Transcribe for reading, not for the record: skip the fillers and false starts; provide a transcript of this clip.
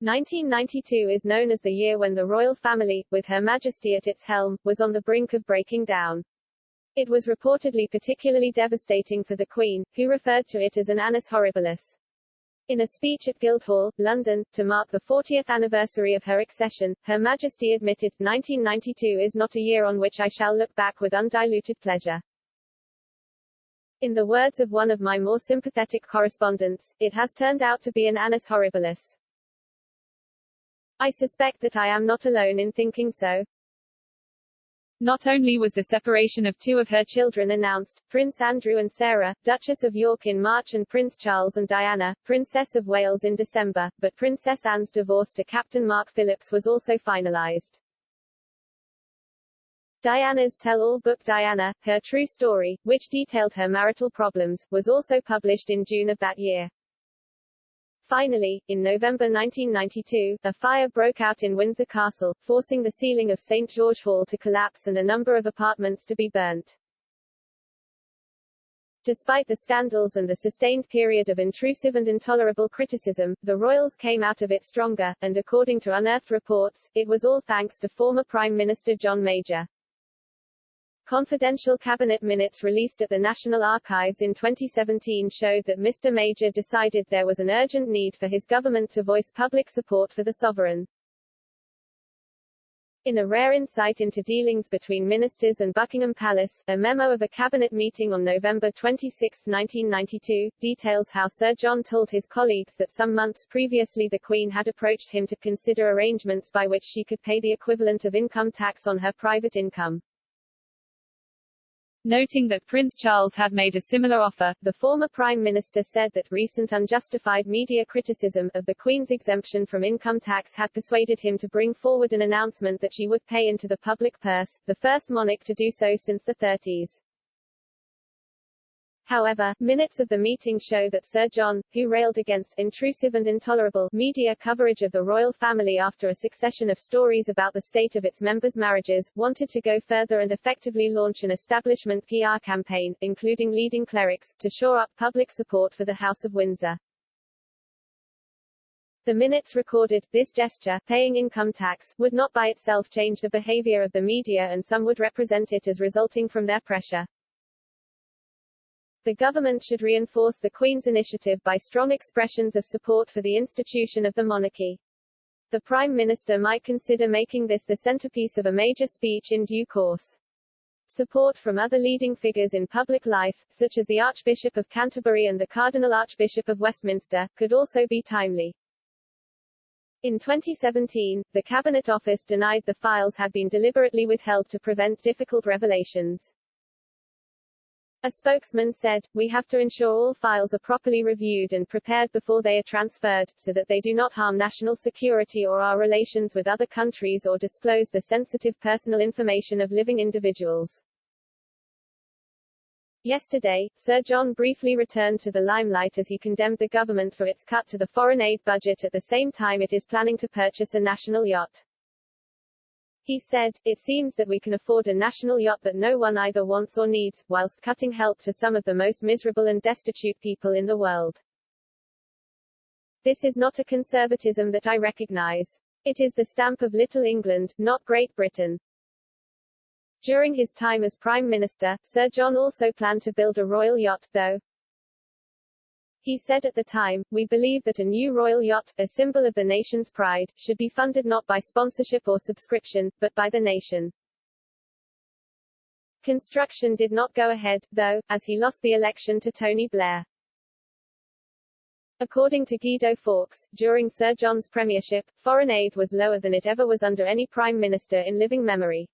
1992 is known as the year when the royal family, with Her Majesty at its helm, was on the brink of breaking down. It was reportedly particularly devastating for the Queen, who referred to it as an annus horribilis. In a speech at Guildhall, London, to mark the 40th anniversary of her accession, Her Majesty admitted, 1992 is not a year on which I shall look back with undiluted pleasure. In the words of one of my more sympathetic correspondents, it has turned out to be an annus horribilis. I suspect that I am not alone in thinking so. Not only was the separation of two of her children announced, Prince Andrew and Sarah, Duchess of York in March and Prince Charles and Diana, Princess of Wales in December, but Princess Anne's divorce to Captain Mark Phillips was also finalized. Diana's tell-all book Diana, Her True Story, which detailed her marital problems, was also published in June of that year. Finally, in November 1992, a fire broke out in Windsor Castle, forcing the ceiling of St. George Hall to collapse and a number of apartments to be burnt. Despite the scandals and the sustained period of intrusive and intolerable criticism, the royals came out of it stronger, and according to unearthed reports, it was all thanks to former Prime Minister John Major. Confidential cabinet minutes released at the National Archives in 2017 showed that Mr. Major decided there was an urgent need for his government to voice public support for the sovereign. In a rare insight into dealings between ministers and Buckingham Palace, a memo of a cabinet meeting on November 26, 1992, details how Sir John told his colleagues that some months previously the Queen had approached him to consider arrangements by which she could pay the equivalent of income tax on her private income. Noting that Prince Charles had made a similar offer, the former Prime Minister said that recent unjustified media criticism of the Queen's exemption from income tax had persuaded him to bring forward an announcement that she would pay into the public purse, the first monarch to do so since the 30s. However, minutes of the meeting show that Sir John, who railed against intrusive and intolerable media coverage of the royal family after a succession of stories about the state of its members' marriages, wanted to go further and effectively launch an establishment PR campaign, including leading clerics, to shore up public support for the House of Windsor. The minutes recorded, this gesture, paying income tax, would not by itself change the behavior of the media, and some would represent it as resulting from their pressure. The government should reinforce the Queen's initiative by strong expressions of support for the institution of the monarchy. The Prime Minister might consider making this the centerpiece of a major speech in due course. Support from other leading figures in public life, such as the Archbishop of Canterbury and the Cardinal Archbishop of Westminster, could also be timely. In 2017, the Cabinet Office denied the files had been deliberately withheld to prevent difficult revelations. A spokesman said, "We have to ensure all files are properly reviewed and prepared before they are transferred, so that they do not harm national security or our relations with other countries or disclose the sensitive personal information of living individuals." Yesterday, Sir John briefly returned to the limelight as he condemned the government for its cut to the foreign aid budget at the same time it is planning to purchase a national yacht. He said, "It seems that we can afford a national yacht that no one either wants or needs, whilst cutting help to some of the most miserable and destitute people in the world. This is not a conservatism that I recognize. It is the stamp of Little England, not Great Britain." During his time as Prime Minister, Sir John also planned to build a royal yacht, though. He said at the time, "We believe that a new royal yacht, a symbol of the nation's pride, should be funded not by sponsorship or subscription, but by the nation." Construction did not go ahead, though, as he lost the election to Tony Blair. According to Guido Fawkes, during Sir John's premiership, foreign aid was lower than it ever was under any prime minister in living memory.